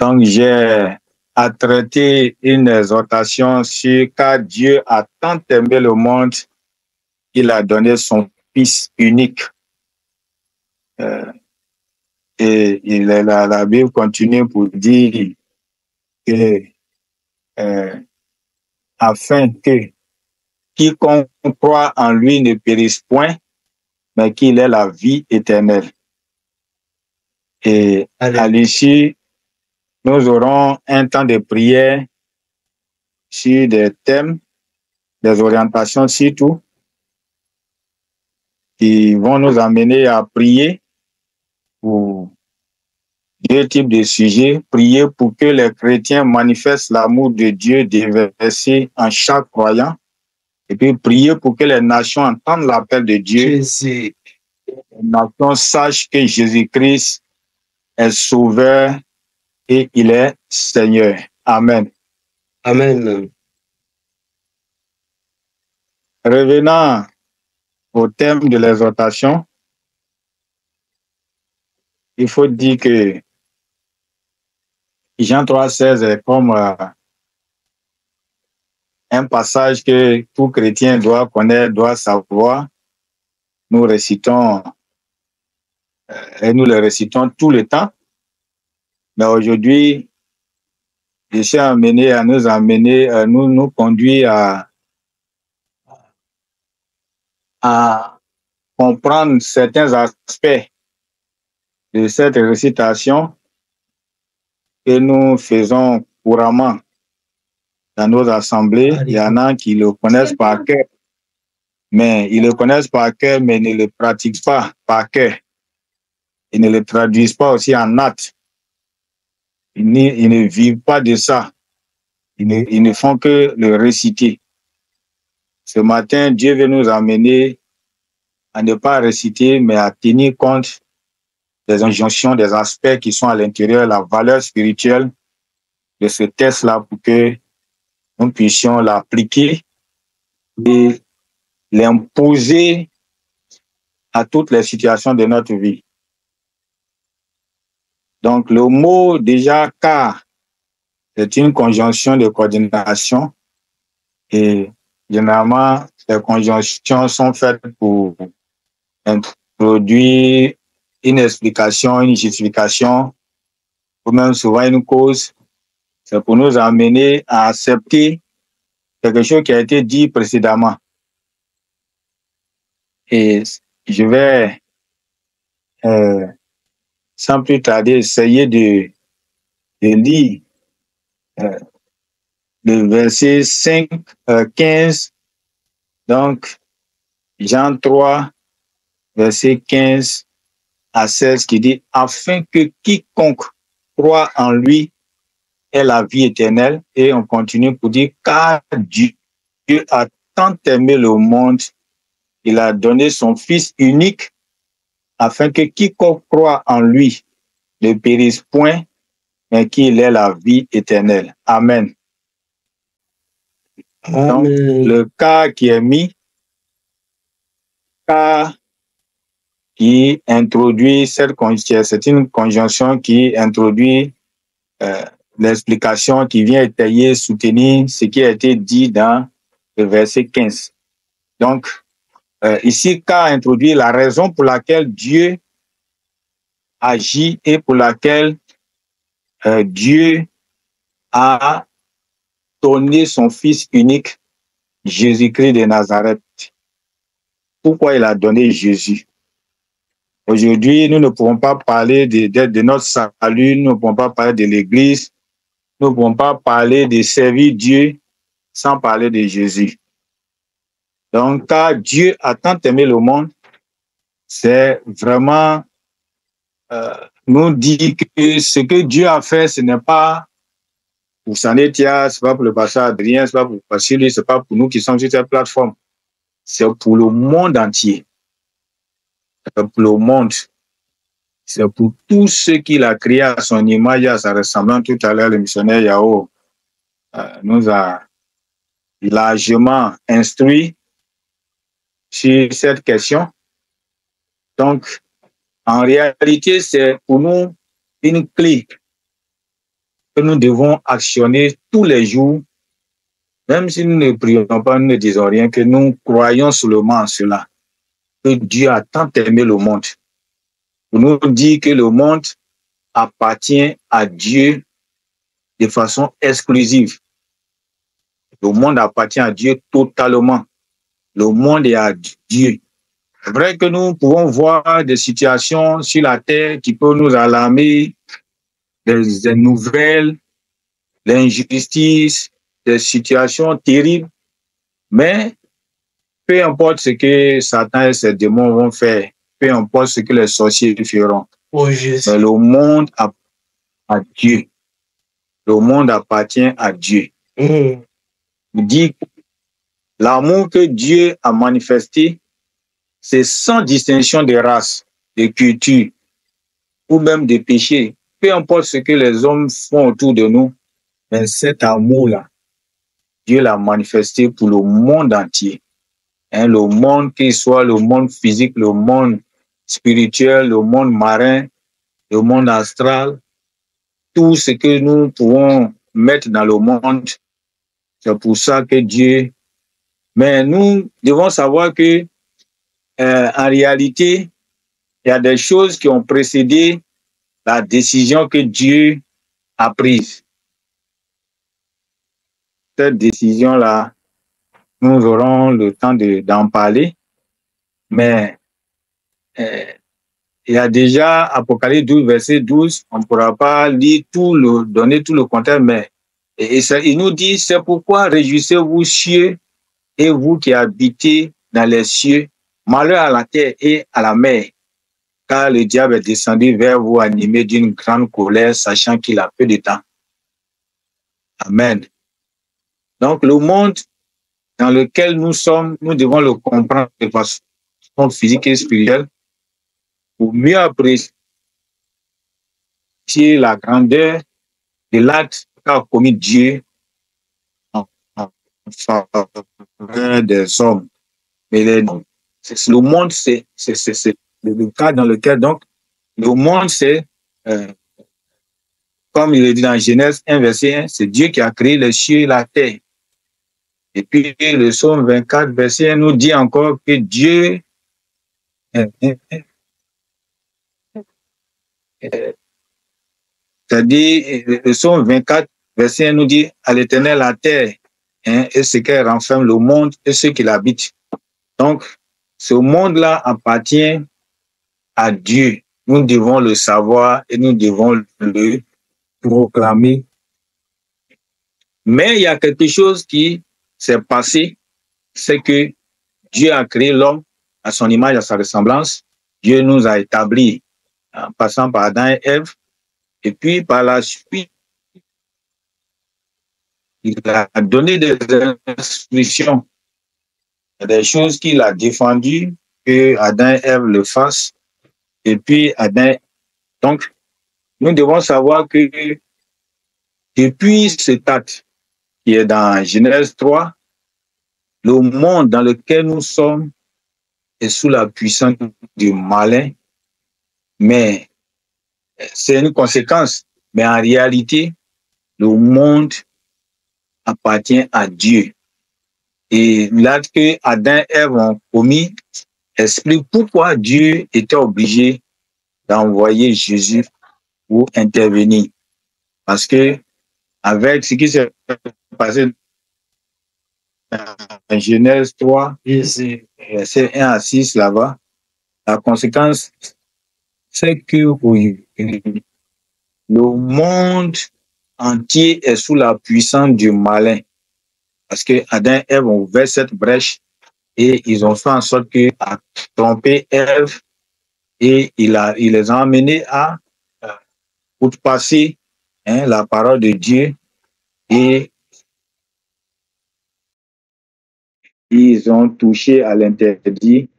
Donc, j'ai à traiter une exhortation sur car Dieu a tant aimé le monde qu'il a donné son Fils unique. Et la Bible continue pour dire que afin que quiconque croit en lui ne périsse point, mais qu'il ait la vie éternelle. Et à l'issue, nous aurons un temps de prière sur des thèmes, des orientations surtout, qui vont nous amener à prier pour deux types de sujets. Prier pour que les chrétiens manifestent l'amour de Dieu déversé en chaque croyant. Et puis prier pour que les nations entendent l'appel de Dieu. Les nations sachent que Jésus-Christ est sauveur et il est Seigneur. Amen. Amen. Revenant au thème de l'exhortation, il faut dire que Jean 3,16 est comme un passage que tout chrétien doit connaître, doit savoir. Nous récitons et nous le récitons tout le temps. Mais aujourd'hui, je suis amené à nous conduire à comprendre certains aspects de cette récitation que nous faisons couramment dans nos assemblées. Il y en a qui le connaissent par cœur, mais ils le connaissent par cœur, mais ne le pratiquent pas par cœur. Ils ne le traduisent pas aussi en actes. Ils ne vivent pas de ça. Ils ne font que le réciter. Ce matin, Dieu veut nous amener à ne pas réciter, mais à tenir compte des injonctions, des aspects qui sont à l'intérieur, la valeur spirituelle de ce texte-là pour que nous puissions l'appliquer et l'imposer à toutes les situations de notre vie. Donc, le mot déjà « car » c'est une conjonction de coordination et généralement, les conjonctions sont faites pour introduire une explication, une justification, ou même souvent une cause. C'est pour nous amener à accepter quelque chose qui a été dit précédemment. Et je vais, sans plus tarder, essayer de lire le verset 15, donc Jean 3, verset 15 à 16, qui dit « Afin que quiconque croit en lui ait la vie éternelle. » Et on continue pour dire « Car Dieu a tant aimé le monde, il a donné son Fils unique, afin que quiconque croit en lui ne périsse point, mais qu'il ait la vie éternelle. » Amen. Donc, le cas qui est mis, cas qui introduit cette conjonction, c'est une conjonction qui introduit l'explication qui vient étayer, soutenir ce qui a été dit dans le verset 15. Donc, ici, cas introduit la raison pour laquelle Dieu agit et pour laquelle Dieu a donné son Fils unique, Jésus-Christ de Nazareth. Pourquoi il a donné Jésus? Aujourd'hui, nous ne pouvons pas parler de notre salut, nous ne pouvons pas parler de l'Église, nous ne pouvons pas parler de servir Dieu sans parler de Jésus. Donc, car Dieu a tant aimé le monde, c'est vraiment nous dire que ce que Dieu a fait, ce n'est pas pour Sanetia, ce n'est pas pour le pasteur Adrien, ce n'est pas pour Pascal, ce n'est pas pour nous qui sommes sur cette plateforme. C'est pour le monde entier. C'est pour le monde. C'est pour tous ceux qu'il a créés à son image et à sa ressemblance. Tout à l'heure, le missionnaire Yao nous a largement instruit sur cette question. Donc, en réalité, c'est pour nous une clé que nous devons actionner tous les jours, même si nous ne prions pas, nous ne disons rien, que nous croyons seulement en cela, que Dieu a tant aimé le monde. Pour nous dire que le monde appartient à Dieu de façon exclusive. Le monde appartient à Dieu totalement. Le monde est à Dieu. C'est vrai que nous pouvons voir des situations sur la terre qui peuvent nous alarmer, des nouvelles, l'injustice, des situations terribles, mais peu importe ce que Satan et ses démons vont faire, peu importe ce que les sorciers feront, mais le monde appartient à Dieu. Le monde appartient à Dieu. Il dit l'amour que Dieu a manifesté, c'est sans distinction de race, de culture ou même de péché. Peu importe ce que les hommes font autour de nous, mais cet amour-là, Dieu l'a manifesté pour le monde entier. Hein, le monde, qu'il soit le monde physique, le monde spirituel, le monde marin, le monde astral, tout ce que nous pouvons mettre dans le monde, c'est pour ça que Dieu... Mais nous devons savoir que, en réalité, il y a des choses qui ont précédé la décision que Dieu a prise. Cette décision-là, nous aurons le temps d'en parler, mais il y a déjà Apocalypse 12, verset 12, on ne pourra pas lire donner tout le contexte, mais il nous dit, c'est pourquoi réjouissez-vous cieux et vous qui habitez dans les cieux, malheur à la terre et à la mer, car le diable est descendu vers vous animé d'une grande colère, sachant qu'il a peu de temps. Amen. Donc le monde dans lequel nous sommes, nous devons le comprendre de façon physique et spirituelle pour mieux apprécier la grandeur de l'acte qu'a commis Dieu en faveur des hommes. Mais le monde, c'est le cas dans lequel, donc, le monde, c'est, comme il est dit dans Genèse 1, verset 1, c'est Dieu qui a créé les cieux et la terre. Et puis, le psaume 24, verset 1 nous dit encore que Dieu c'est-à-dire, le psaume 24, verset 1 nous dit à l'Éternel la terre, hein, et ce qu'elle renferme, le monde et ceux qui l'habitent. Donc, ce monde-là appartient à Dieu. Nous devons le savoir et nous devons le proclamer. Mais il y a quelque chose qui s'est passé, c'est que Dieu a créé l'homme à son image, à sa ressemblance. Dieu nous a établis en passant par Adam et Ève. Et puis, par la suite, il a donné des instructions, des choses qu'il a défendues, que Adam et Ève le fassent. Et puis, donc, nous devons savoir que depuis cet acte qui est dans Genèse 3, le monde dans lequel nous sommes est sous la puissance du malin, mais c'est une conséquence. Mais en réalité, le monde appartient à Dieu. Et l'acte que Adam et Ève ont commis explique pourquoi Dieu était obligé d'envoyer Jésus pour intervenir. Parce que avec ce qui s'est passé dans Genèse 3, verset 1 à 6 là-bas, la conséquence, c'est que le monde entier est sous la puissance du malin. Parce que Adam et Ève ont ouvert cette brèche et ils ont fait en sorte qu'il a trompé Ève et il les a amenés à outpasser la parole de Dieu et ils ont touché à l'interdit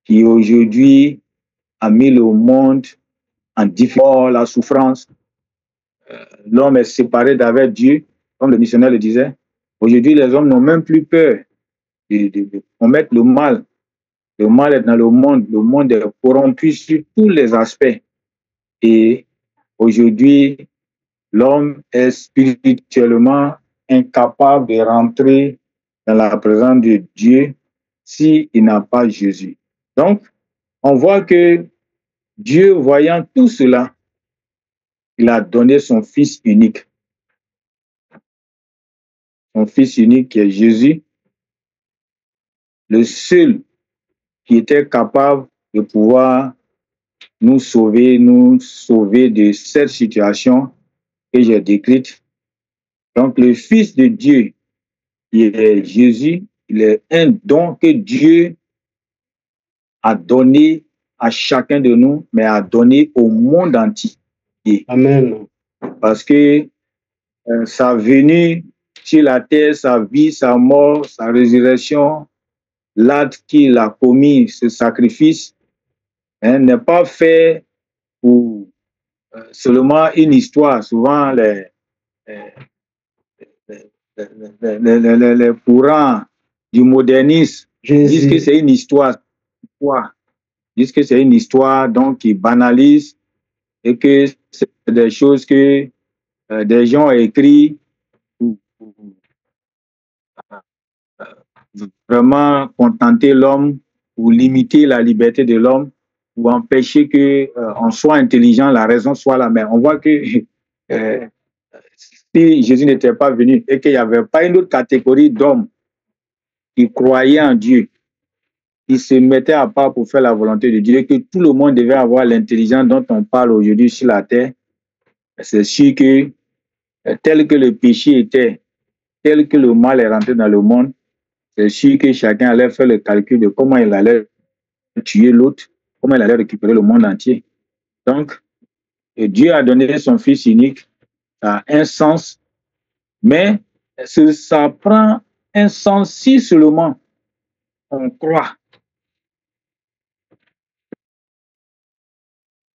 qui aujourd'hui a mis le monde en difficulté, la souffrance. L'homme est séparé d'avec Dieu, comme le missionnaire le disait. Aujourd'hui, les hommes n'ont même plus peur de commettre le mal. Le mal est dans le monde est corrompu sur tous les aspects. Et aujourd'hui, l'homme est spirituellement incapable de rentrer dans la présence de Dieu s'il n'a pas Jésus. Donc, on voit que Dieu, voyant tout cela, il a donné son Fils unique. Son Fils unique qui est Jésus, le seul qui était capable de pouvoir nous sauver de cette situation que j'ai décrite. Donc, le Fils de Dieu, qui est Jésus, il est un don que Dieu a donné à chacun de nous, mais a donné au monde entier. Amen. Parce que sa venue sur la terre, sa vie, sa mort, sa résurrection, l'acte qu'il a commis, ce sacrifice, n'est pas fait pour seulement une histoire. Souvent, les courants du modernisme disent que c'est une histoire. Disent que c'est une histoire, donc ils banalisent et que c'est des choses que des gens ont écrit pour vraiment contenter l'homme, pour limiter la liberté de l'homme, pour empêcher qu'on soit intelligent, la raison soit la même. On voit que si Jésus n'était pas venu et qu'il n'y avait pas une autre catégorie d'hommes qui croyaient en Dieu, qui se mettaient à part pour faire la volonté de Dieu, et que tout le monde devait avoir l'intelligence dont on parle aujourd'hui sur la terre, c'est sûr que tel que le péché était, tel que le mal est rentré dans le monde, c'est sûr que chacun allait faire le calcul de comment il allait tuer l'autre, comment il allait récupérer le monde entier. Donc, Dieu a donné son Fils unique, ça a un sens, mais ça prend un sens si seulement on croit.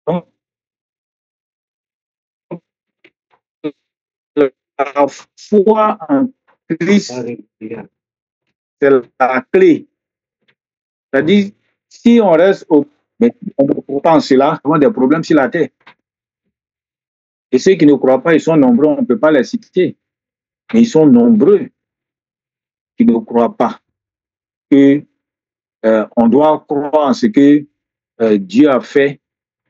Donc, la foi en Christ, c'est la clé. C'est-à-dire, si on reste mais on ne croit pas en cela, on a des problèmes sur la terre. Et ceux qui ne croient pas, ils sont nombreux, on ne peut pas les citer. Mais ils sont nombreux qui ne croient pas que on doit croire en ce que Dieu a fait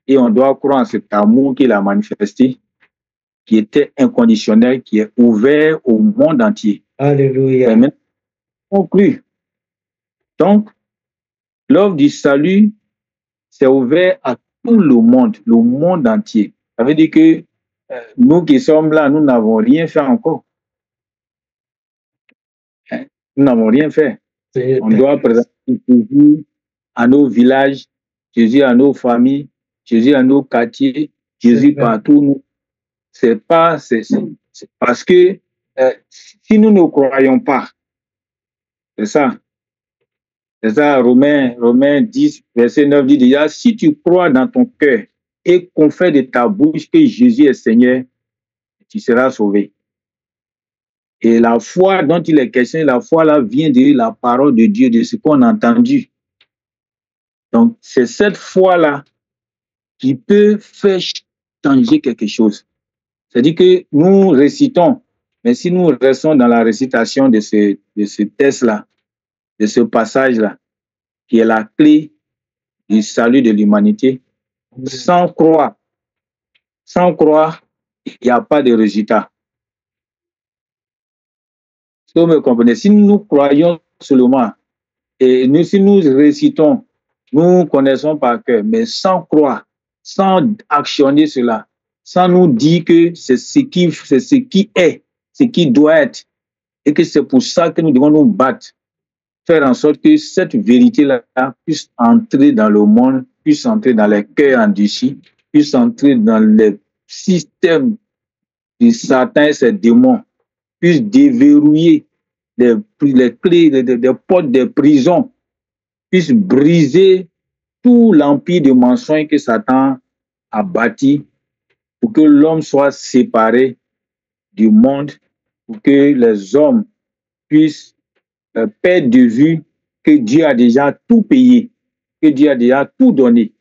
et on doit croire en cet amour qu'il a manifesté, qui était inconditionnel, qui est ouvert au monde entier. Alléluia. Amen. Conclu. Donc, l'œuvre du salut, c'est ouvert à tout le monde entier. Ça veut dire que nous qui sommes là, nous n'avons rien fait encore. Hein? Nous n'avons rien fait. On doit présenter Jésus à nos villages, Jésus à nos familles, Jésus à nos quartiers, Jésus partout. C'est parce que si nous ne croyons pas, c'est ça. C'est ça, Romains 10, verset 9 dit déjà, si tu crois dans ton cœur et confères de ta bouche que Jésus est Seigneur, tu seras sauvé. Et la foi dont il est question, la foi là vient de la parole de Dieu, de ce qu'on a entendu. Donc, c'est cette foi-là qui peut faire changer quelque chose. C'est-à-dire que nous récitons, mais si nous restons dans la récitation de ce texte-là, de ce passage-là, qui est la clé du salut de l'humanité, sans croire, il n'y a pas de résultat. Si vous me comprenez, si nous croyons seulement, et si nous récitons, nous connaissons par cœur, mais sans croire, sans actionner cela, sans nous dire que c'est ce qui est, ce qui doit être, et que c'est pour ça que nous devons nous battre, faire en sorte que cette vérité-là puisse entrer dans le monde, puisse entrer dans les cœurs endurcis, puisse entrer dans les systèmes de Satan et ses démons, puisse déverrouiller les clés des portes des prisons, puisse briser tout l'empire de mensonges que Satan a bâti pour que l'homme soit séparé du monde, pour que les hommes puissent perdre de vue que Dieu a déjà tout payé, que Dieu a déjà tout donné.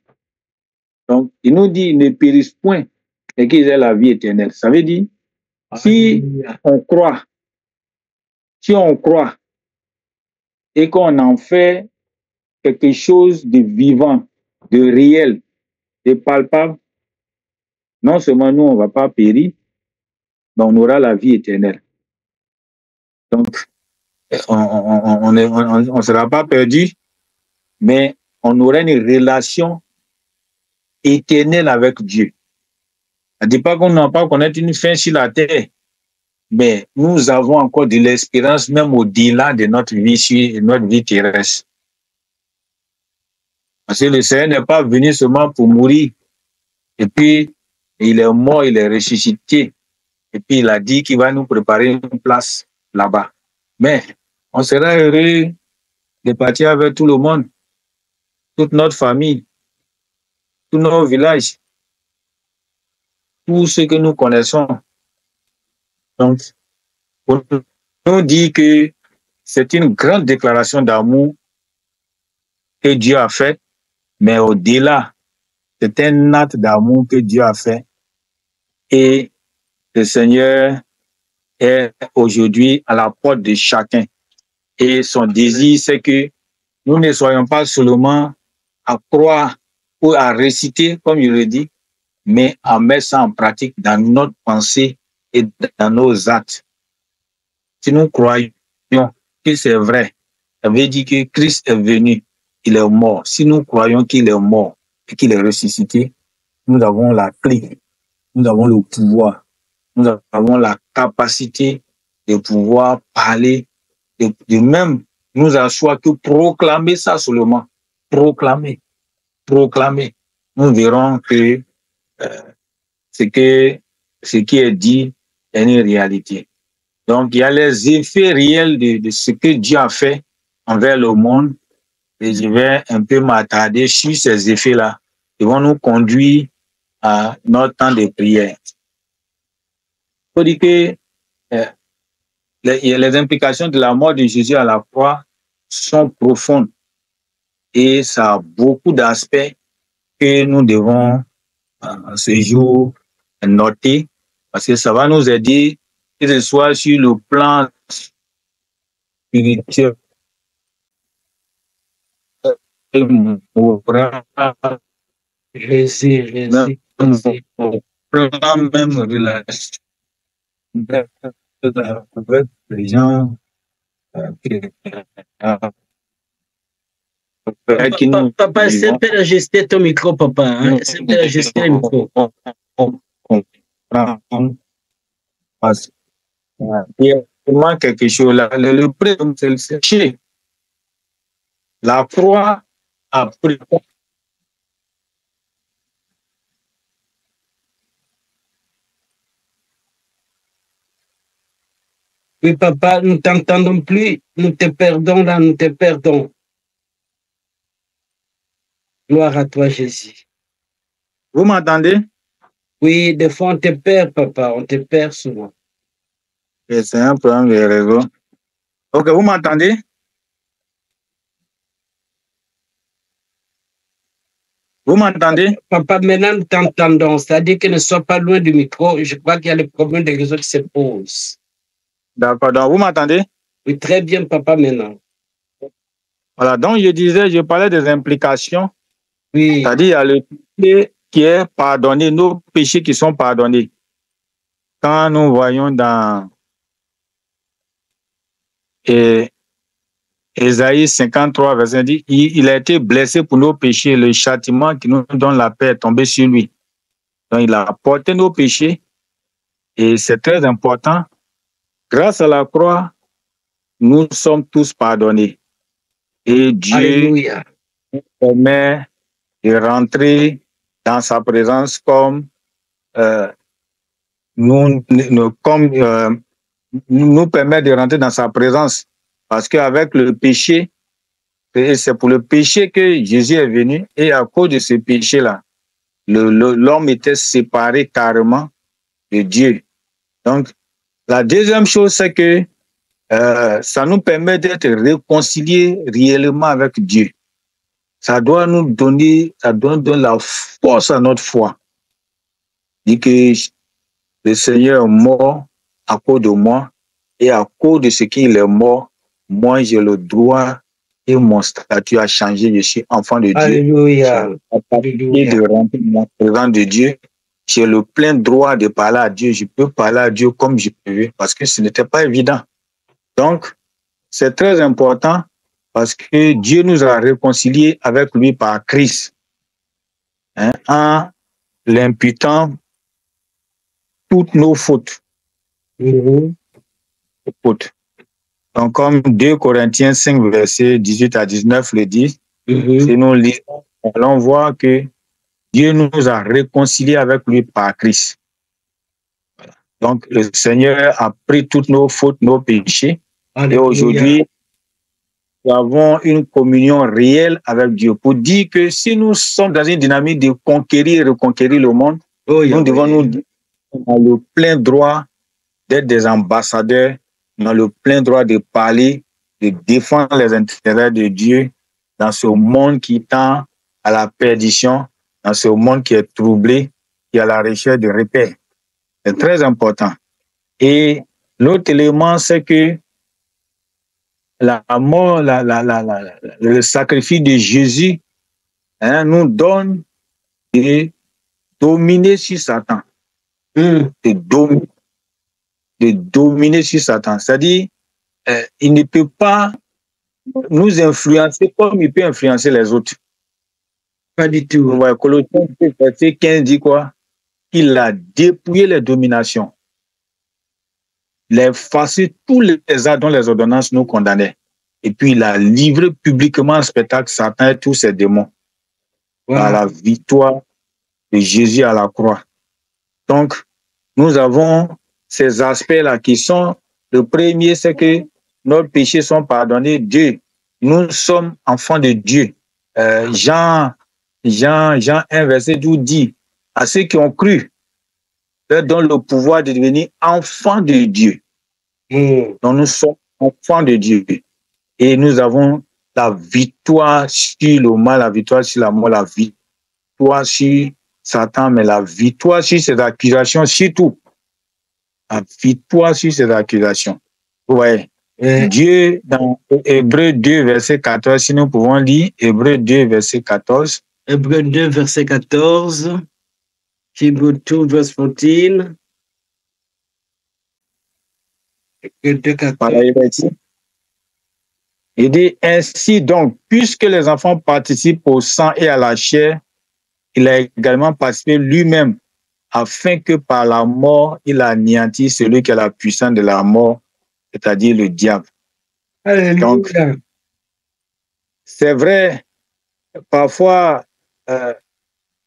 Donc, il nous dit, ne périssent point, et qu'ils aient la vie éternelle. Ça veut dire, si on croit et qu'on en fait quelque chose de vivant, de réel, de palpable, non seulement nous, on ne va pas périr, mais on aura la vie éternelle. Donc, on ne sera pas perdu, mais on aura une relation éternelle avec Dieu. Ça ne dit pas qu'on n'a pas connaître une fin sur la terre, mais nous avons encore de l'espérance même au-delà de notre vie terrestre. Parce que le Seigneur n'est pas venu seulement pour mourir, et puis il est mort, il est ressuscité, et puis il a dit qu'il va nous préparer une place là-bas. Mais on sera heureux de partir avec tout le monde, toute notre famille, tous nos villages, tous ceux que nous connaissons. Donc, on nous dit que c'est une grande déclaration d'amour que Dieu a faite, mais au-delà, c'est un acte d'amour que Dieu a fait. Et le Seigneur est aujourd'hui à la porte de chacun. Et son désir, c'est que nous ne soyons pas seulement à croire ou à réciter, comme il le dit, mais à mettre ça en pratique dans notre pensée et dans nos actes. Si nous croyons que c'est vrai, ça veut dire que Christ est venu, il est mort. Si nous croyons qu'il est mort et qu'il est ressuscité, nous avons la clé, nous avons le pouvoir, nous avons la capacité de pouvoir parler, de même nous asseoir que proclamer ça seulement. Proclamer. Nous verrons que ce qui est dit est une réalité. Donc, il y a les effets réels de ce que Dieu a fait envers le monde. Et je vais un peu m'attarder sur ces effets-là. Ils vont nous conduire à notre temps de prière. Il faut dire que les implications de la mort de Jésus à la croix sont profondes. Et ça a beaucoup d'aspects que nous devons ce jour noter, parce que ça va nous aider, que ce soit sur le plan spirituel, au plan même relation avec les gens qui nous... Papa, c'est un peu ajuster ton micro, papa. Hein? C'est un peu ajuster le micro. Il y a quelque chose là. Le premier, c'est le péché. La croix a pris. Oui, papa, nous t'entendons plus. Nous te perdons là, nous te perdons. Gloire à toi, Jésus. Vous m'entendez? Oui, des fois on te perd, papa. On te perd souvent. C'est un problème de réseau. Ok, vous m'entendez? Vous m'entendez? Papa, maintenant nous t'entendons. C'est-à-dire que ne sois pas loin du micro. Je crois qu'il y a le problème de réseau qui se pose. D'accord, donc vous m'entendez? Oui, très bien, papa, maintenant. Voilà, donc je disais, je parlais des implications. Oui. C'est-à-dire, il y a le péché qui est pardonné, nos péchés qui sont pardonnés. Quand nous voyons dans Ésaïe 53, verset 10, il a été blessé pour nos péchés, le châtiment qui nous donne la paix est tombé sur lui. Donc, il a porté nos péchés et c'est très important. Grâce à la croix, nous sommes tous pardonnés. Et Dieu nous permet de rentrer dans sa présence comme nous permet de rentrer dans sa présence. Parce qu'avec le péché, c'est pour le péché que Jésus est venu. Et à cause de ce péché-là, l'homme était séparé carrément de Dieu. Donc, la deuxième chose, c'est que ça nous permet d'être réconciliés réellement avec Dieu. Ça doit nous donner la force à notre foi. dit que le Seigneur est mort à cause de moi et à cause de ce qu'il est mort, moi j'ai le droit et mon statut a changé. Je suis enfant de Dieu. Alléluia. Et de rentrer dans la présence de Dieu. J'ai le plein droit de parler à Dieu. Je peux parler à Dieu comme je peux parce que ce n'était pas évident. Donc, c'est très important parce que Dieu nous a réconciliés avec lui par Christ, hein, en l'imputant toutes nos fautes. Donc, comme 2 Corinthiens 5, versets 18 à 19 le dit, si nous lisons, allons voir que Dieu nous a réconciliés avec lui par Christ. Donc, le Seigneur a pris toutes nos fautes, nos péchés. Et aujourd'hui, nous avons une communion réelle avec Dieu. Pour dire que si nous sommes dans une dynamique de conquérir et reconquérir le monde, nous devons nous avoir le plein droit d'être des ambassadeurs, nous avons le plein droit de parler, de défendre les intérêts de Dieu dans ce monde qui tend à la perdition, dans ce monde qui est troublé, qui est à la recherche de repères. C'est très important. Et l'autre élément, c'est que la mort, le sacrifice de Jésus, hein, nous donne de dominer sur Satan. De dominer sur Satan. C'est-à-dire, il ne peut pas nous influencer comme il peut influencer les autres. Pas du tout. Ouais, Colossiens verset 15 dit quoi? Il a dépouillé les dominations. Il a effacé tous les actes dont les ordonnances nous condamnaient. Et puis il a livré publiquement en spectacle Satan et tous ses démons. Par la victoire de Jésus à la croix. Donc, nous avons ces aspects-là qui sont, le premier, c'est que nos péchés sont pardonnés. Deux, nous sommes enfants de Dieu. Jean 1, verset 12 dit, à ceux qui ont cru, leur donne le pouvoir de devenir enfants de Dieu. Donc nous sommes enfants de Dieu. Et nous avons la victoire sur le mal, la victoire sur la mort, la victoire sur Satan, mais la victoire sur ses accusations, surtout. La victoire sur ses accusations. Ouais. Dieu, dans Hébreux 2, verset 14, si nous pouvons lire Hébreux 2, verset 14. Hébreux 2, verset 14. Hebrew 2, verse 14. Il dit ainsi donc, puisque les enfants participent au sang et à la chair, il a également participé lui-même, afin que par la mort, il anéantisse celui qui a la puissance de la mort, c'est-à-dire le diable. Alléluia. Donc, c'est vrai, parfois,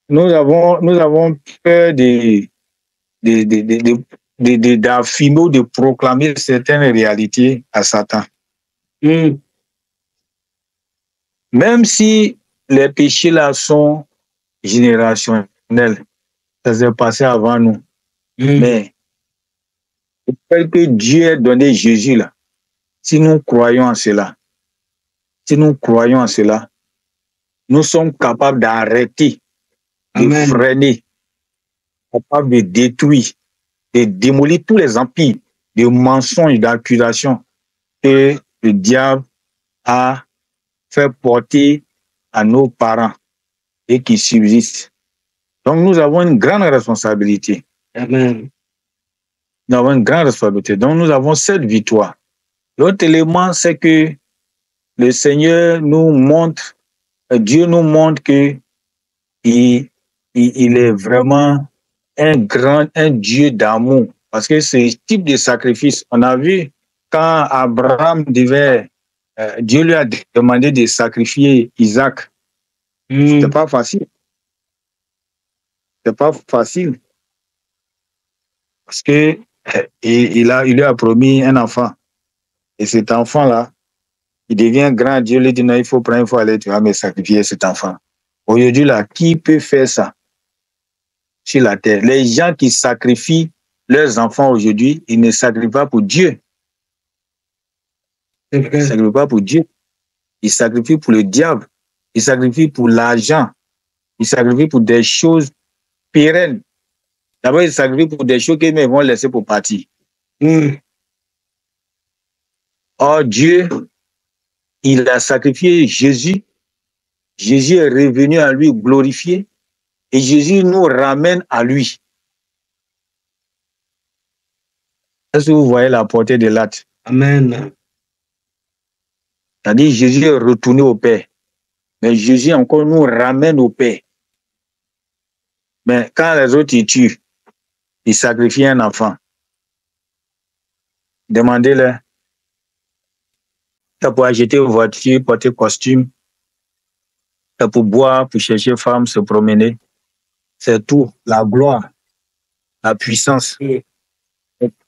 nous avons peur d'affirmer ou de proclamer certaines réalités à Satan. Même si les péchés là sont générationnels, ça s'est passé avant nous. Mais le fait que Dieu ait donné Jésus là, si nous croyons en cela, nous sommes capables d'arrêter, de freiner, capables de détruire, de démolir tous les empires de mensonges, d'accusations que le diable a fait porter à nos parents et qui subsistent. Donc nous avons une grande responsabilité. Amen. Nous avons une grande responsabilité. Donc nous avons cette victoire. L'autre élément, c'est que le Seigneur nous montre, Dieu nous montre que il est vraiment un Dieu d'amour. Parce que ce type de sacrifice, on a vu quand Abraham Dieu lui a demandé de sacrifier Isaac. C'était pas facile. C'était pas facile. Parce que il lui a promis un enfant. Et cet enfant-là, il devient grand. Dieu lui dit non, il faut aller, tu vas me sacrifier cet enfant. Aujourd'hui, là, qui peut faire ça sur la terre? Les gens qui sacrifient leurs enfants aujourd'hui, ils ne sacrifient pas pour Dieu. Ils ne sacrifient pas pour Dieu. Ils sacrifient pour le diable. Ils sacrifient pour l'argent. Ils sacrifient pour des choses pérennes. D'abord, ils sacrifient pour des choses qu'ils vont laisser pour partir. Or, Dieu, il a sacrifié Jésus. Jésus est revenu à lui glorifié. Et Jésus nous ramène à lui. Est-ce que vous voyez la portée de l'acte? Amen. C'est-à-dire Jésus est retourné au Père. Mais Jésus encore nous ramène au Père. Mais quand les autres ils tuent, ils sacrifient un enfant. Demandez-leur. Pour acheter une voiture, porter costume, pour boire, pour chercher femme, se promener. C'est tout. La gloire, la puissance, c'est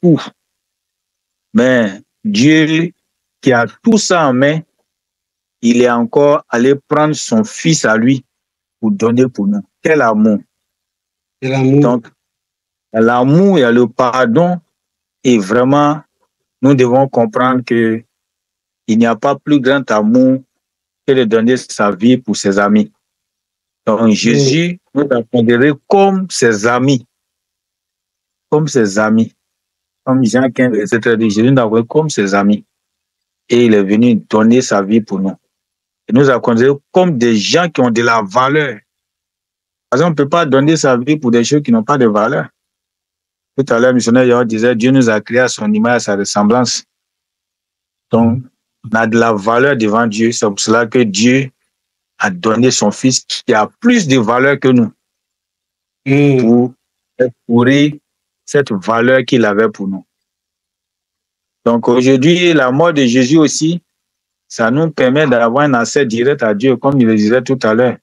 tout. Mais Dieu qui a tout ça en main, il est encore allé prendre son fils à lui pour donner pour nous. Quel amour. Donc, l'amour et le pardon, et vraiment, nous devons comprendre que il n'y a pas plus grand amour que de donner sa vie pour ses amis. Donc, Jésus nous a considérés comme ses amis. Comme ses amis. Comme Jean 15, etc. Jésus nous a considérés comme ses amis. Et il est venu donner sa vie pour nous. Il nous a considérés comme des gens qui ont de la valeur. Parce qu'on ne peut pas donner sa vie pour des choses qui n'ont pas de valeur. Tout à l'heure, le missionnaire disait, Dieu nous a créé à son image, à sa ressemblance. Donc, on a de la valeur devant Dieu. C'est pour cela que Dieu a donné son fils qui a plus de valeur que nous pour restaurer cette valeur qu'il avait pour nous. Donc, aujourd'hui, la mort de Jésus aussi, ça nous permet d'avoir un accès direct à Dieu, comme il le disait tout à l'heure.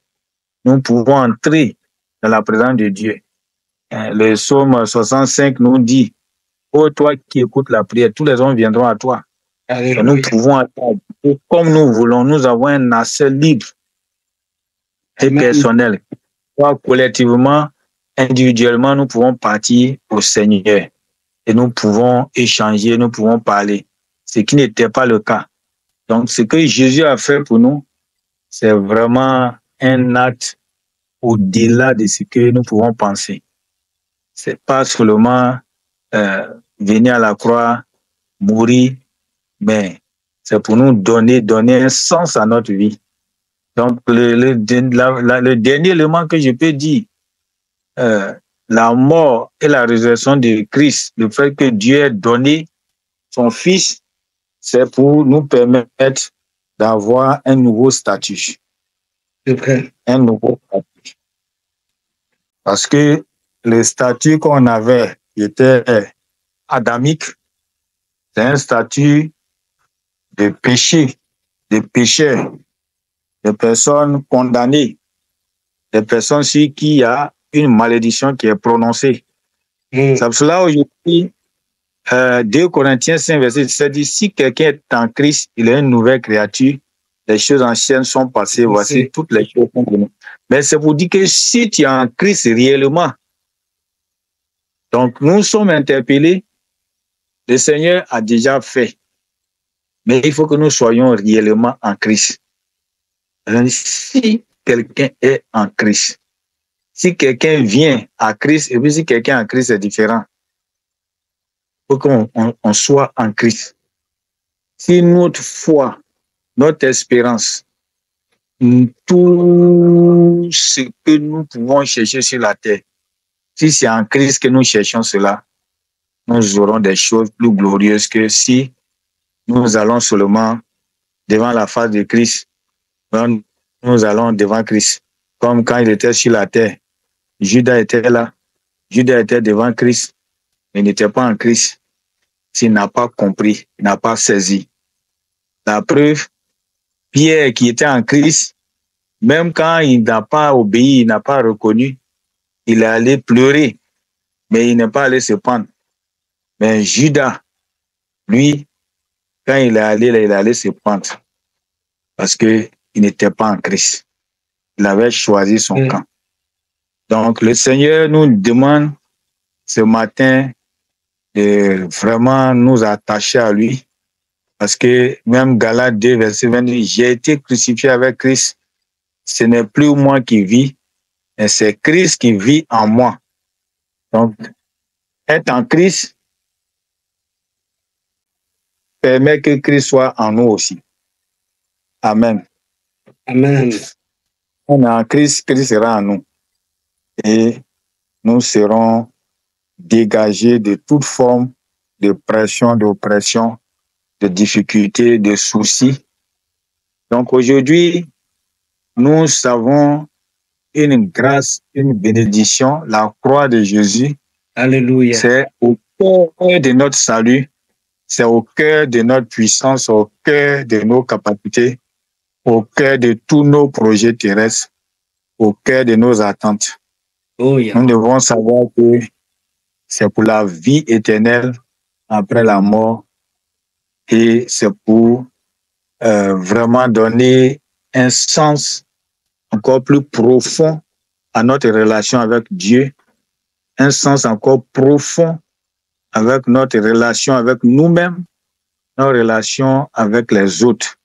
Nous pouvons entrer dans la présence de Dieu. Le psaume 65 nous dit, ô toi qui écoutes la prière, tous les hommes viendront à toi. Nous pouvons attendre. Comme nous voulons, nous avons un accès libre et personnel. Soit collectivement, individuellement, nous pouvons partir au Seigneur et nous pouvons échanger, nous pouvons parler. Ce qui n'était pas le cas. Donc, ce que Jésus a fait pour nous, c'est vraiment un acte au-delà de ce que nous pouvons penser. C'est pas seulement venir à la croix, mourir, mais c'est pour nous donner un sens à notre vie. Donc, le dernier élément que je peux dire, la mort et la résurrection de Christ, le fait que Dieu ait donné son Fils, c'est pour nous permettre d'avoir un nouveau statut. Un nouveau statut. Parce que le statut qu'on avait, qui était adamique, c'est un statut de péché, de pécheurs, de personnes condamnées, des personnes sur qui il y a une malédiction qui est prononcée. C'est pour cela aujourd'hui, 2 Corinthiens 5, verset 17 dit, si quelqu'un est en Christ, il est une nouvelle créature, les choses anciennes sont passées, voici toutes les choses sont venues. Mais c'est pour dire que si tu es en Christ réellement, donc nous sommes interpellés, le Seigneur a déjà fait, mais il faut que nous soyons réellement en Christ. Si quelqu'un est en Christ, si quelqu'un vient à Christ, et puis si quelqu'un en Christ est différent, il faut qu'on soit en Christ. Si notre foi, notre espérance, tout ce que nous pouvons chercher sur la terre, si c'est en Christ que nous cherchons cela, nous aurons des choses plus glorieuses que si nous allons seulement devant la face de Christ. Nous allons devant Christ. Comme quand il était sur la terre, Judas était là. Judas était devant Christ, mais il n'était pas en Christ. S'il n'a pas compris, il n'a pas saisi. La preuve, Pierre qui était en Christ, même quand il n'a pas obéi, il n'a pas reconnu, il est allé pleurer, mais il n'est pas allé se pendre. Mais Judas, lui, quand il est allé se pendre parce qu'il n'était pas en Christ. Il avait choisi son camp. Donc, le Seigneur nous demande ce matin de vraiment nous attacher à lui. Parce que même Galates 2, verset 22, j'ai été crucifié avec Christ. Ce n'est plus moi qui vis, mais c'est Christ qui vit en moi. Donc, être en Christ permet que Christ soit en nous aussi. Amen. Amen. On est en Christ, Christ sera en nous. Et nous serons dégagés de toute forme de pression, d'oppression, de difficultés, de soucis. Donc aujourd'hui, nous savons une grâce, une bénédiction, la croix de Jésus. Alléluia. C'est au cœur de notre salut, c'est au cœur de notre puissance, au cœur de nos capacités, au cœur de tous nos projets terrestres, au cœur de nos attentes. Oh, yeah. Nous devons savoir que c'est pour la vie éternelle après la mort et c'est pour vraiment donner un sens encore plus profond à notre relation avec Dieu, un sens encore profond avec notre relation avec nous-mêmes, notre relation avec les autres.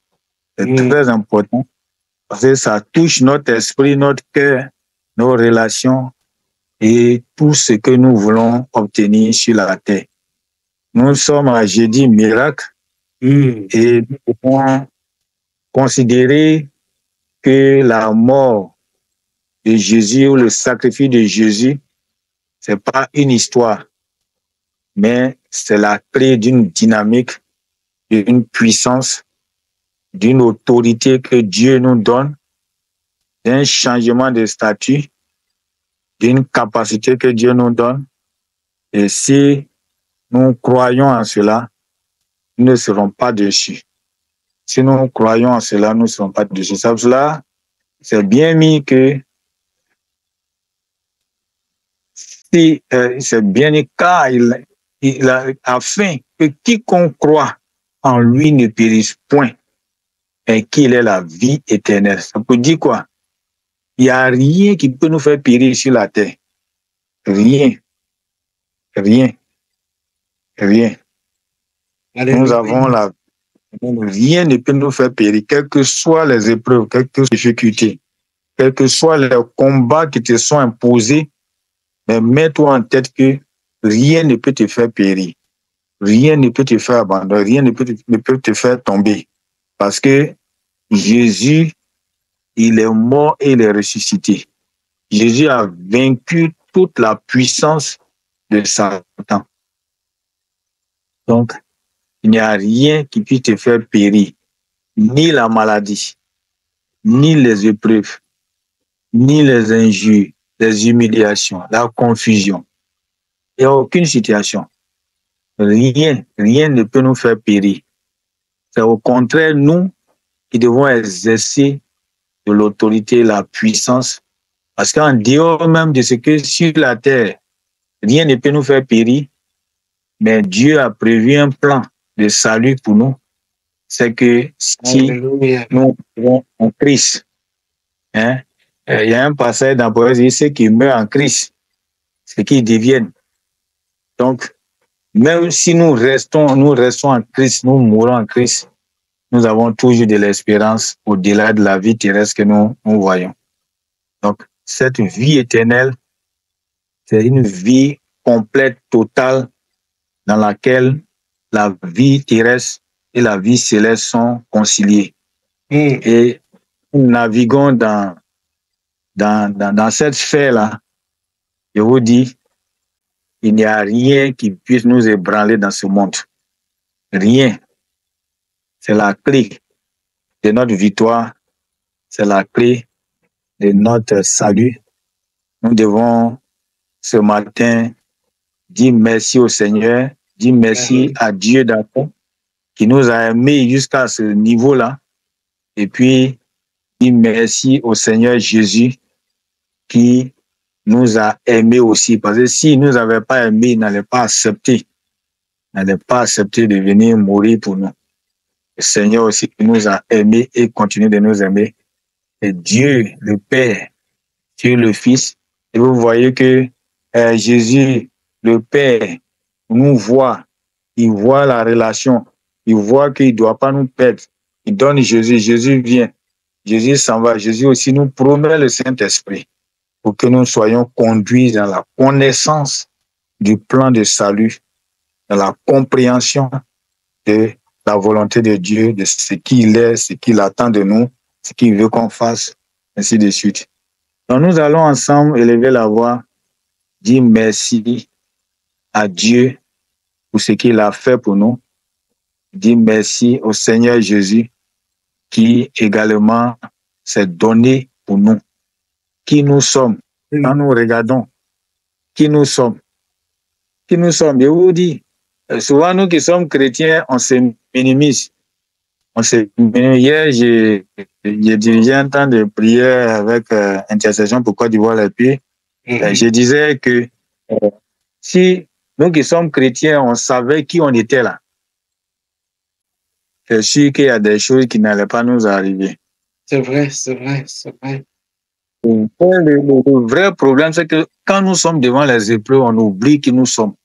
C'est très important parce que ça touche notre esprit, notre cœur, nos relations et tout ce que nous voulons obtenir sur la terre. Nous sommes à jeudi miracle et nous pouvons considérer que la mort de Jésus ou le sacrifice de Jésus, c'est pas une histoire, mais c'est la clé d'une dynamique, d'une puissance, d'une autorité que Dieu nous donne, d'un changement de statut, d'une capacité que Dieu nous donne. Et si nous croyons en cela, nous ne serons pas déçus. Si nous croyons en cela, nous ne serons pas déçus. C'est pour cela, c'est bien mis que c'est bien mis car il a afin que quiconque croit en lui ne périsse point et qu'il ait la vie éternelle. Ça peut dire quoi? Il n'y a rien qui peut nous faire périr sur la terre. Rien. Rien. Rien. Nous avons la vie. Rien ne peut nous faire périr, quelles que soient les épreuves, quelles que soient les difficultés, quels que soient les combats qui te sont imposés, mais mets-toi en tête que rien ne peut te faire périr. Rien ne peut te faire abandonner, rien ne peut te faire tomber. Parce que Jésus, il est mort et il est ressuscité. Jésus a vaincu toute la puissance de Satan. Donc, il n'y a rien qui puisse te faire périr, ni la maladie, ni les épreuves, ni les injures, les humiliations, la confusion. Il n'y a aucune situation. Rien ne peut nous faire périr. C'est au contraire nous qui devons exercer de l'autorité, la puissance, parce qu'en dehors même de ce que sur la terre, rien ne peut nous faire périr, mais Dieu a prévu un plan de salut pour nous. C'est que si nous sommes en Christ, il y a un passage dans Proverbe, il dit ceux qui meurent en Christ, c'est qu'ils deviennent. Donc, même si nous restons en Christ, nous mourons en Christ, nous avons toujours de l'espérance au-delà de la vie terrestre que nous voyons. Donc, cette vie éternelle, c'est une vie complète, totale, dans laquelle la vie terrestre et la vie céleste sont conciliées. Et nous naviguons dans cette sphère-là. Je vous dis, il n'y a rien qui puisse nous ébranler dans ce monde. Rien. C'est la clé de notre victoire. C'est la clé de notre salut. Nous devons ce matin dire merci au Seigneur, dire merci à Dieu d'abord, qui nous a aimés jusqu'à ce niveau-là. Et puis, dire merci au Seigneur Jésus qui nous a aimés aussi. Parce que s'il ne nous avait pas aimés, il n'allait pas accepter de venir mourir pour nous. Le Seigneur aussi qui nous a aimés et continue de nous aimer. Et Dieu, le Père, Dieu le Fils. Et vous voyez que Jésus, le Père, nous voit. Il voit la relation. Il voit qu'il ne doit pas nous perdre. Il donne Jésus. Jésus vient. Jésus s'en va. Jésus aussi nous promet le Saint-Esprit pour que nous soyons conduits dans la connaissance du plan de salut, dans la compréhension de la volonté de Dieu, de ce qu'il est, ce qu'il attend de nous, ce qu'il veut qu'on fasse, ainsi de suite. Donc nous allons ensemble élever la voix, dire merci à Dieu pour ce qu'il a fait pour nous, dire merci au Seigneur Jésus qui également s'est donné pour nous. Qui nous sommes, quand nous regardons, qui nous sommes. Qui nous sommes, je vous dis, souvent nous qui sommes chrétiens, on se minimise. Hier, j'ai dirigé un temps de prière avec intercession pour Côte d'Ivoire et puis je disais que si nous qui sommes chrétiens, on savait qui on était là, c'est sûr qu'il y a des choses qui n'allaient pas nous arriver. C'est vrai, c'est vrai, c'est vrai. Le vrai problème, c'est que quand nous sommes devant les épreuves, on oublie qui nous sommes.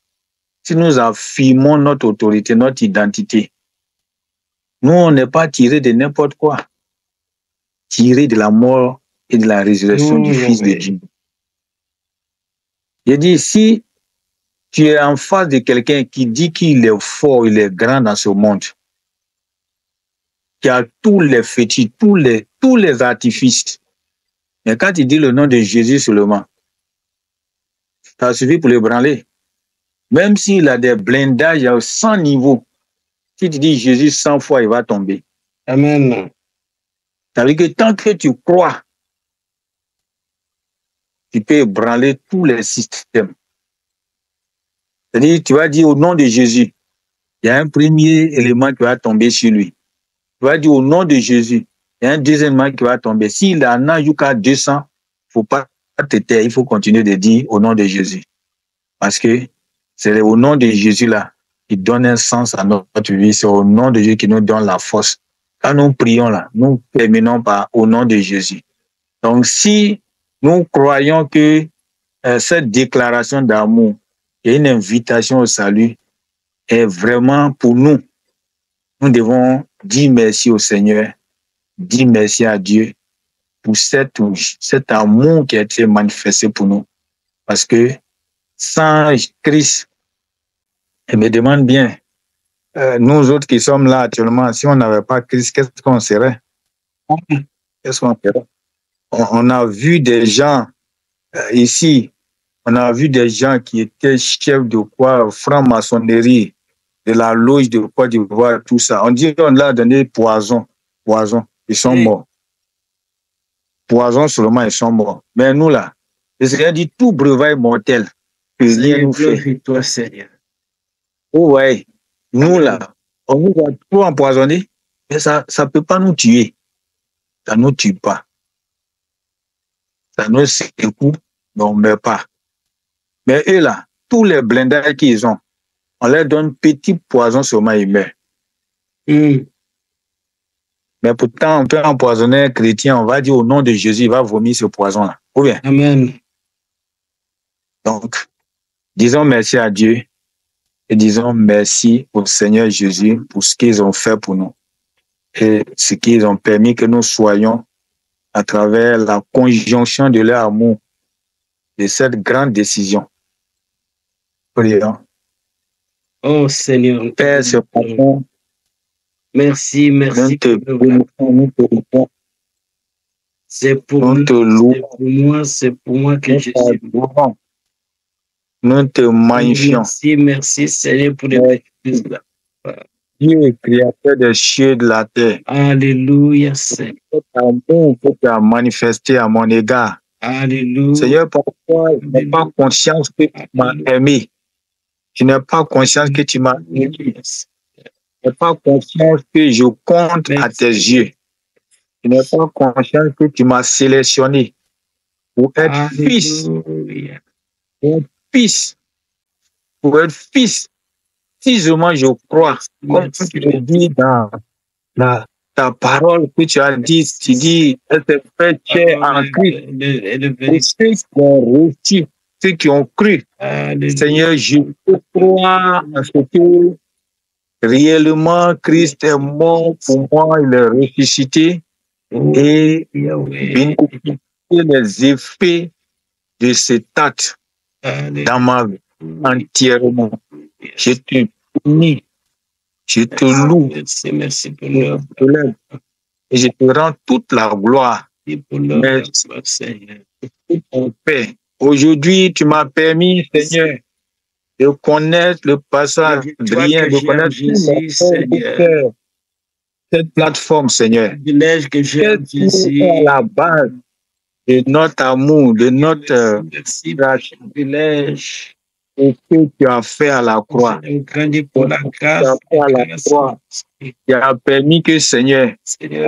Si nous affirmons notre autorité, notre identité, nous, on n'est pas tirés de n'importe quoi. Tirés de la mort et de la résurrection du Fils de Dieu. Je dis, si tu es en face de quelqu'un qui dit qu'il est fort, il est grand dans ce monde, qui a tous les fétiches, tous les artifices, mais quand il dit le nom de Jésus seulement, ça suffit pour le branler. Même s'il a des blindages à 100 niveaux, si tu dis Jésus 100 fois, il va tomber. Amen. Ça veut dire que tant que tu crois, tu peux ébranler tous les systèmes. C'est-à-dire, tu vas dire au nom de Jésus, il y a un premier élément qui va tomber sur lui. Tu vas dire au nom de Jésus, il y a un deuxième élément qui va tomber. S'il en a jusqu'à 200, il ne faut pas te taire, il faut continuer de dire au nom de Jésus. Parce que c'est au nom de Jésus-là qui donne un sens à notre vie. C'est au nom de Jésus qui nous donne la force. Quand nous prions là, nous terminons par au nom de Jésus. Donc, si nous croyons que cette déclaration d'amour et une invitation au salut est vraiment pour nous, nous devons dire merci au Seigneur, dire merci à Dieu pour cet amour qui a été manifesté pour nous. Parce que sans Christ, je me demande bien, nous autres qui sommes là actuellement, si on n'avait pas Christ, qu'est-ce qu'on serait? Qu'est-ce qu'on serait? On a vu des gens ici, on a vu des gens qui étaient chefs de quoi, franc-maçonnerie, de la loge de Côte d'Ivoire, tout ça. On dit qu'on leur a donné poison, ils sont morts. Poison seulement, ils sont morts. Mais nous là, le Seigneur dit tout brevet mortel, que rien nous fait. Toi, Seigneur. Oh ouais, nous là, on nous a tout empoisonné, mais ça ne peut pas nous tuer. Ça ne nous tue pas. Ça nous secoue, mais on ne meurt pas. Mais eux là, tous les blindages qu'ils ont, on leur donne petit poison seulement, ils meurent. Mais pourtant, on peut empoisonner un chrétien, on va dire au nom de Jésus, il va vomir ce poison-là. Ou bien? Amen. Donc, disons merci à Dieu et disons merci au Seigneur Jésus pour ce qu'ils ont fait pour nous et ce qu'ils ont permis que nous soyons à travers la conjonction de leur amour, de cette grande décision. Prions. Oh Seigneur, Père, ce matin, merci. C'est pour moi que je suis. Nous te magnifions. Merci Seigneur pour les choses là. Dieu est créateur des cieux et de la terre. Alléluia, Seigneur. Cet amour que tu as manifesté à mon égard. Alléluia. Seigneur, parfois, je n'ai pas conscience que tu m'as aimé. Je n'ai pas conscience que tu m'as aimé. Je n'ai pas conscience que je compte à tes yeux. Je n'ai pas conscience que tu m'as sélectionné pour être fils. Pour être fils. Si seulement je crois, comme tu le dis dans ta parole que tu as dit, tu dis, elle te fait chair en Christ. Pour ceux qui ont reçu, ceux qui ont cru, Seigneur, je crois à ce que réellement Christ est mort pour moi, il est ressuscité et bénéficier les effets de cet acte dans ma vie. entièrement. Je te bénis, je te loue, Merci pour je l'œuvre. te lève et je te rends toute la gloire. Pour l'œuvre, Merci Seigneur. pour ton Père. Aujourd'hui, tu m'as permis, Seigneur, de connaître le passage brillant, de connaître Jésus, Seigneur. cette plateforme, Seigneur. Privilège que j'ai Qu'est-ce qui est à la base de notre amour, de notre merci pour le privilège et ce que tu as fait à la croix. pour la grâce, qui a permis que, Seigneur,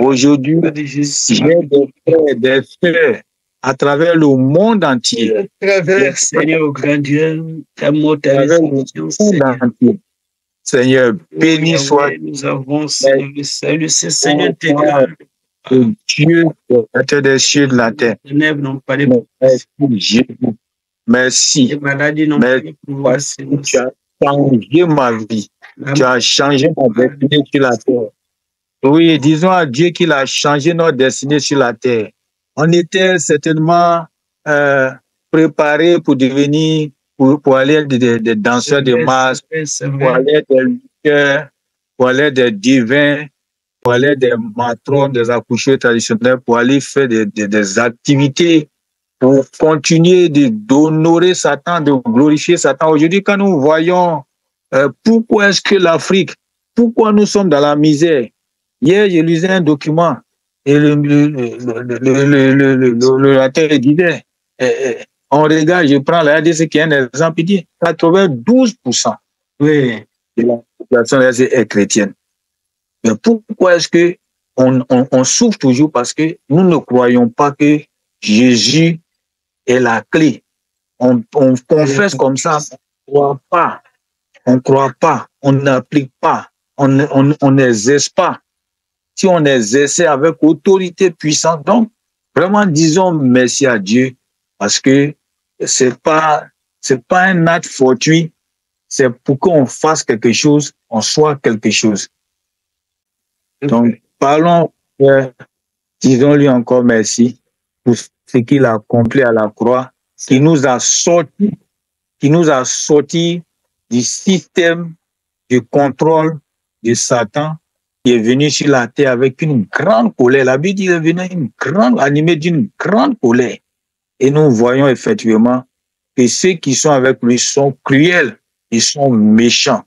aujourd'hui, j'ai des frères, des sœurs à travers le monde entier. Seigneur, au grand Dieu, ta mot, Seigneur, béni soit. Nous avons, Seigneur, le salut, c'est Seigneur intégral. Dieu, créateur des cieux de la terre. Les ténèbres n'ont pas de Jésus. Merci. Les maladies n'ont pas de pouvoir. Tu as changé ma vie. Tu as changé ma destinée sur la terre. Oui, disons à Dieu qu'il a changé notre destinée sur la terre. On était certainement préparés pour devenir, pour aller des danseurs de masse, pour aller des lutteurs, pour aller des divins, pour aller des matrones, des accoucheurs traditionnels, pour aller faire des activités, pour continuer d'honorer Satan, de glorifier Satan. Aujourd'hui, quand nous voyons pourquoi est-ce que l'Afrique, pourquoi nous sommes dans la misère. Hier, je lisais un document et le disait, on regarde, je prends la RDC qui est un exemple, il dit 92% de la population est chrétienne. Mais pourquoi est-ce que on souffre toujours? Parce que nous ne croyons pas que Jésus est la clé. On confesse comme ça, on ne croit pas, on n'applique pas, on n'exerce pas. Si on exerçait avec autorité puissante, donc vraiment disons merci à Dieu parce que c'est pas un acte fortuit, c'est pour qu'on fasse quelque chose, on soit quelque chose. Donc parlons, disons-lui encore merci pour ce qu'il a accompli à la croix, qui nous a sortis du système de contrôle de Satan, qui est venu sur la terre avec une grande colère. La Bible dit qu'il est venu animé d'une grande colère. Et nous voyons effectivement que ceux qui sont avec lui sont cruels, ils sont méchants,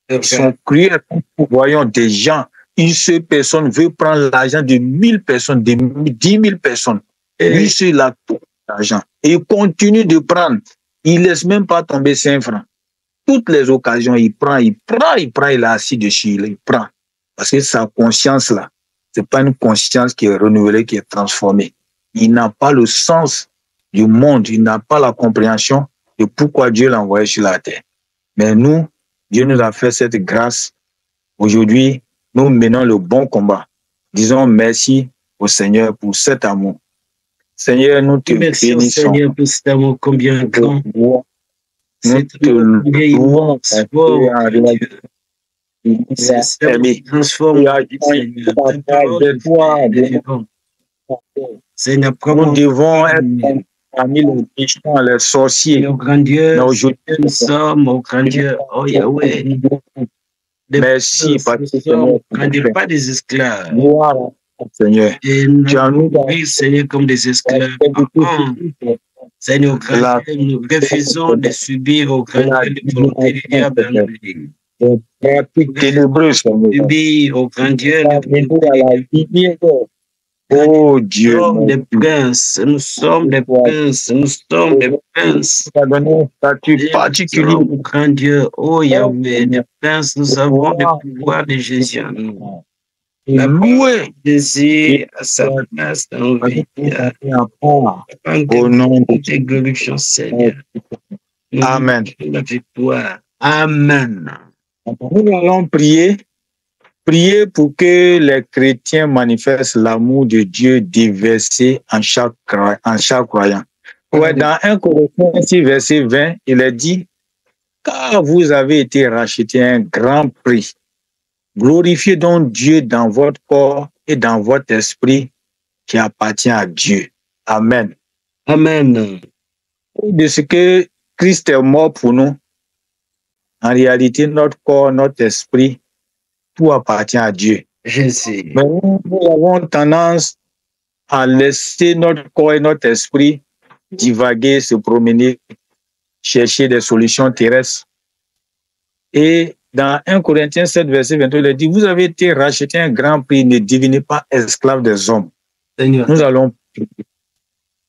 ils sont cruels. Nous voyons des gens, une seule personne veut prendre l'argent de 1000 personnes, de 10 000 personnes. Lui, c'est la tout l'argent. Et il continue de prendre. Il ne laisse même pas tomber 5 francs. Toutes les occasions, il prend, il est assis dessus, il prend. Parce que sa conscience là, c'est pas une conscience qui est renouvelée, qui est transformée. Il n'a pas le sens du monde, il n'a pas la compréhension de pourquoi Dieu l'a envoyé sur la terre. Mais nous, Dieu nous a fait cette grâce. Aujourd'hui, nous menons le bon combat. Disons merci au Seigneur pour cet amour. Seigneur, nous te bénissons. Merci Seigneur pour cet amour combien grand. Nous te louons. Nous devons être parmi les méchants, les sorciers. Mais aujourd'hui, nous sommes au grand Dieu. Oh Yahweh. Merci parce que pas des esclaves. Seigneur, tu as nous Seigneur, comme des esclaves. Seigneur, nous refusons de subir au grand Dieu les volontés du diable. Subir au grand Dieu oh Dieu, nous sommes des princes, nous sommes des princes. Tu as donné un statut particulier au grand Dieu. Oh Yahweh, des princes, nous avons le pouvoir de Jésus en nous. Loué Jésus à sa place dans nos vies. Au nom de Dieu, glorifions Seigneur. Amen. La victoire. Amen. Nous allons prier pour que les chrétiens manifestent l'amour de Dieu déversé en chaque croyant. Ouais, dans 1 Corinthiens 6, verset 20, il est dit, car vous avez été rachetés à un grand prix. Glorifiez donc Dieu dans votre corps et dans votre esprit qui appartient à Dieu. Amen. Amen. De ce que Christ est mort pour nous, En réalité, notre corps, notre esprit, tout appartient à Dieu. Jésus. Mais nous avons tendance à laisser notre corps et notre esprit divaguer, se promener, chercher des solutions terrestres. Et dans 1 Corinthiens 7, verset 22, il dit, vous avez été rachetés un grand prix, ne devenez pas esclaves des hommes. Seigneur. Nous allons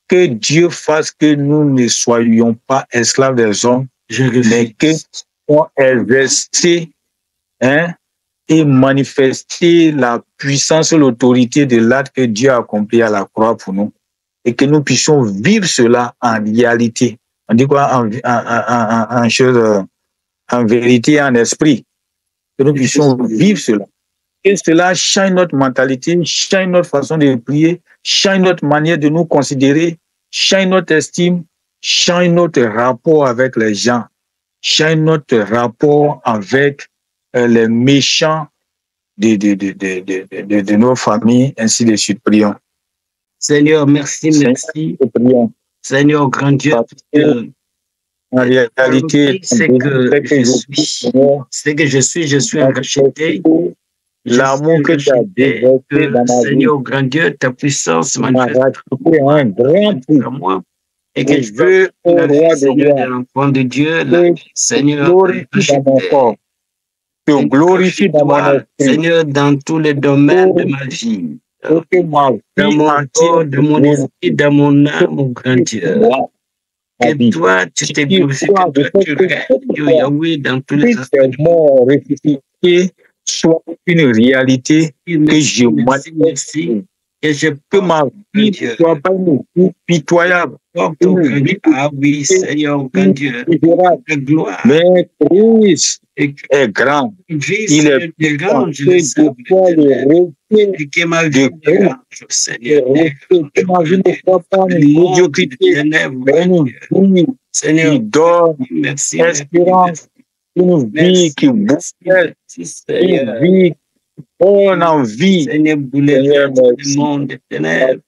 que Dieu fasse que nous ne soyons pas esclaves des hommes, mais que nous soyons exercer et manifester la puissance et l'autorité de l'acte que Dieu a accompli à la croix pour nous, et que nous puissions vivre cela en réalité. On dit quoi? En vérité, en esprit. Que nous puissions vivre cela. Et cela change notre mentalité, change notre façon de prier, change notre manière de nous considérer, change notre estime, change notre rapport avec les gens, change notre rapport avec les méchants de nos familles, ainsi de suite. Prions. Seigneur, merci, merci. Prions. Seigneur, grand Dieu, en réalité, c'est que je suis racheté. L'amour que tu as déversé dans ma vie, Seigneur, grand Dieu, ta puissance m'a racheté un grand prix. Et que je veux, au roi de gloire, l'enfant de Dieu, Seigneur, glorifie dans mon corps, te glorifie dans mon esprit, Seigneur, dans tous les domaines de ma vie, dans mon corps, de mon esprit, dans mon âme, mon grand Dieu. Que toi, tu t'es glorifié, que toi, tu règnes, Yahweh, dans tous les aspects de mon ressuscité soit une réalité que je manifeste, que je peux ma vie ne soit pas une vie pitoyable. Ah oui, Seigneur, grand Dieu, la gloire. Mais Christ est grand. Il est grand, je le sais. Et que ma vie est grande, Seigneur. Que ma vie ne soit pas une médiocrité, mais une vie qui donne espérance, une vie qui bouge, une vie on a envie, Seigneur, bouleverse le monde des ténèbres.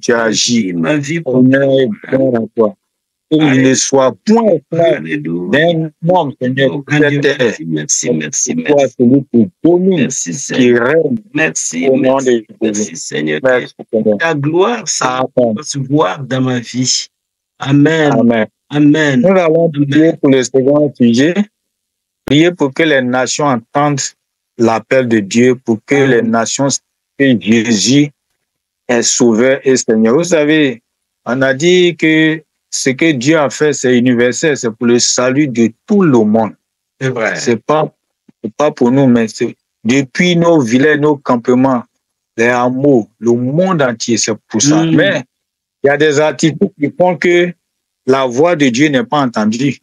Tu agis, ma vie pour honneur à toi. Il ne soit point d'un homme, Seigneur, merci, merci, toi, celui qui domine, qui règne, merci, au nom de merci, Seigneur. Ta gloire, ça va se voir dans ma vie. Amen. Amen. Amen. Nous allons prier pour le second sujet. Prier pour que les nations entendent l'appel de Dieu, pour que les nations sachent que Jésus est sauveur et Seigneur. Vous savez, on a dit que ce que Dieu a fait, c'est universel, c'est pour le salut de tout le monde. C'est vrai. C'est pas pour nous, mais c'est depuis nos villages, nos campements, les hameaux, le monde entier, c'est pour ça. Mais il y a des attitudes qui font que la voix de Dieu n'est pas entendue.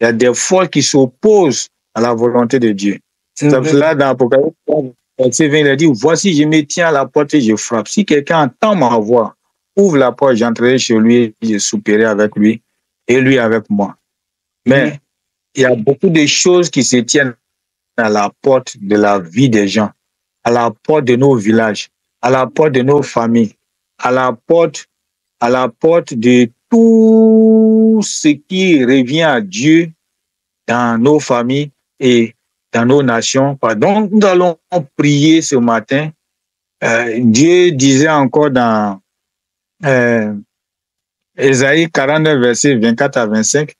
Il y a des forces qui s'opposent à la volonté de Dieu. C'est cela dans l'Apocalypse, verset 20, il a dit, voici, je me tiens à la porte et je frappe. Si quelqu'un entend ma voix, ouvre la porte, j'entrerai chez lui et je souperai avec lui et lui avec moi. Mais il y a beaucoup de choses qui se tiennent à la porte de la vie des gens, à la porte de nos villages, à la porte de nos familles, à la porte de tout ce qui revient à Dieu dans nos familles et dans nos nations. Donc, nous allons prier ce matin. Dieu disait encore dans Ésaïe 49, verset 24 à 25,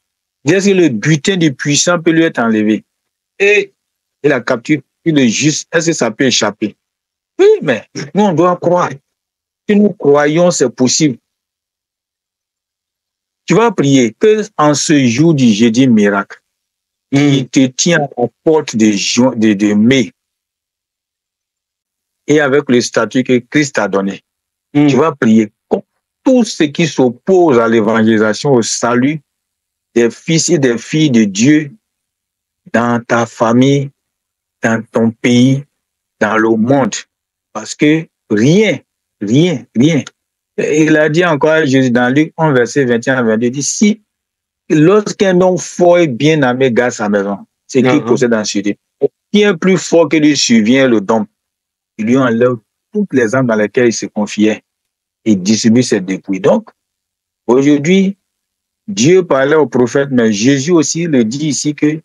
est-ce que le butin du puissant peut lui être enlevé? Et la capture du juste, est-ce que ça peut échapper? Oui, mais nous, on doit croire. Si nous croyons, c'est possible. Tu vas prier que en ce jour du jeudi miracle, il te tient à la porte de mai et avec le statut que Christ t'a donné. Tu vas prier contre tout ce qui s'oppose à l'évangélisation, au salut des fils et des filles de Dieu dans ta famille, dans ton pays, dans le monde. Parce que rien. Il a dit encore à Jésus dans Luc 1, verset 21 à 22, il dit, si lorsqu'un homme fort et bien armé garde sa maison, c'est qu'il possède en sûreté. Qui est plus fort que lui survient le don, il lui enlève toutes les armes dans lesquelles il se confiait et distribue ses dépouilles. Donc, aujourd'hui, Dieu parlait au prophète, mais Jésus aussi le dit ici que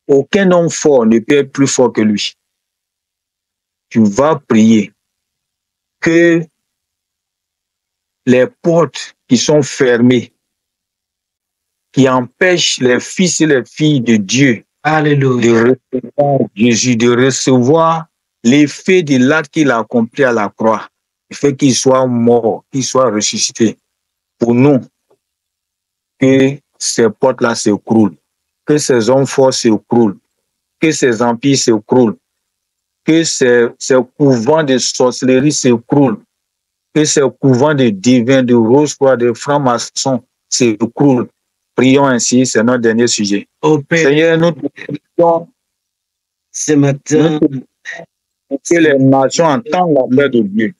aucun homme fort ne peut être plus fort que lui. Tu vas prier que les portes qui sont fermées, qui empêchent les fils et les filles de Dieu Alléluia. de recevoir Jésus, de recevoir l'effet de l'acte qu'il a accompli à la croix, le fait qu'il soit mort, qu'il soit ressuscité. Pour nous, que ces portes-là s'écroulent, que ces hommes forts s'écroulent, que ces empires s'écroulent, que ces couvents de sorcellerie s'écroulent, que ces couvents de divins, de rose-croix, de francs-maçons s'écroulent. Prions ainsi, c'est notre dernier sujet. Ô Père, Seigneur, nous prions ce matin, que les nations entendent la paix de Dieu,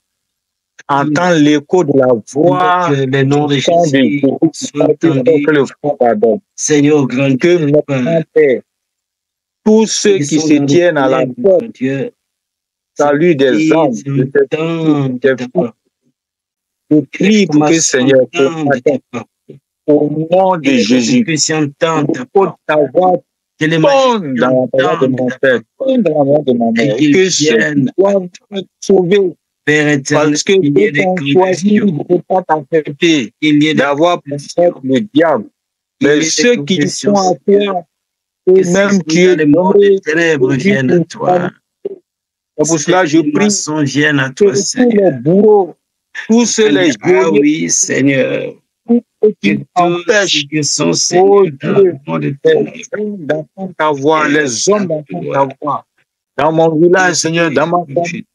entendent l'écho de la voix que le nom de Jésus soit entendu. que le front pardonne. Seigneur, grand Que maintenant, Père, tous ceux qui se tiennent à la porte, Dieu, salut des âmes, je prie pour que Seigneur, au nom de Jésus, que ta voix tombe dans la voix de mon Père, tombe dans la voix de ma mère, et que ceux qui doivent être sauvés, parce que Dieu t'a choisi de ne pas t'accepter, d'avoir pensé le diable, mais ceux qui sont à toi, eux-mêmes tu es les ténèbres viennent à toi. C'est pour cela je prie à toi, que tous les bourreaux, tous les ah oui, Seigneur, qui empêchent oh Dieu, d'entendre ta voix, les hommes d'entendre ta voix. Dans mon village, Seigneur, dans ma famille,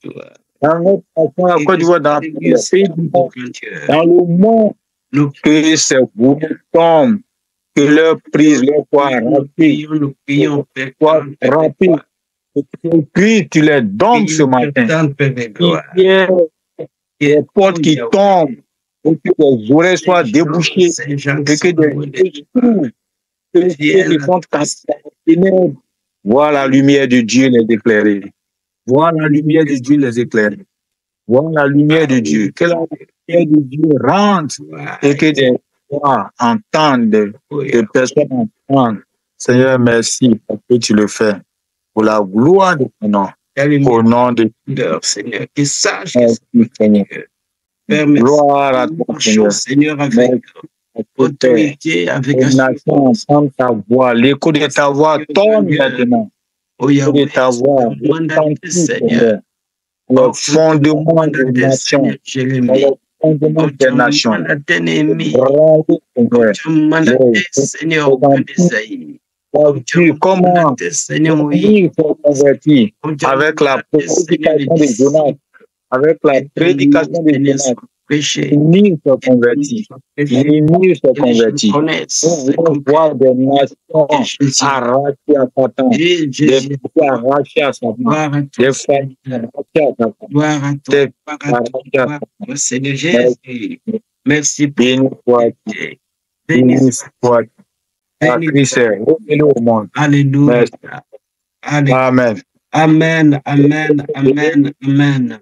dans notre nation, la Côte d'Ivoire, dans le pays du monde, dans le monde, que ces bourreaux tombent, que leur prise, leur foi rapide, soit rapide. Puis tu les donnes ce matin. Il y a des portes qui tombent, et que les oreilles soient débouchées, et que des esprits, que ceux qui font ténèbres voient la lumière de Dieu les éclairer. Voir la lumière de Dieu les éclairer. Voir la lumière de Dieu. Que la lumière de Dieu rentre et que des voix entendent, des personnes entendent. Seigneur, merci parce que tu le fais. Pour la gloire de ton nom. Au nom de Dieu, Seigneur, que sache Merci, Seigneur. Gloire à toi, Seigneur, avec autorité, avec assurance. Entendre ta voix, l'écho de ta voix tombe maintenant. L'écho de ta voix, Seigneur. Le fondement des nations, le fondement des nations. Seigneur, comment il faut convertir avec la prédication de Jonas, avec la prédication de Jonas. L'ennemi se convertit. L'ennemi se convertit. On voit des nations arrachées à Satan, des pays arrachés à Satan, des familles arrachées à Satan, des arrachées à Satan. Seigneur Jésus, merci pour béni sois-tu. Béni sois-tu. Christ est revenu au monde. Alléluia. Amen. Amen. Amen. Amen. Amen.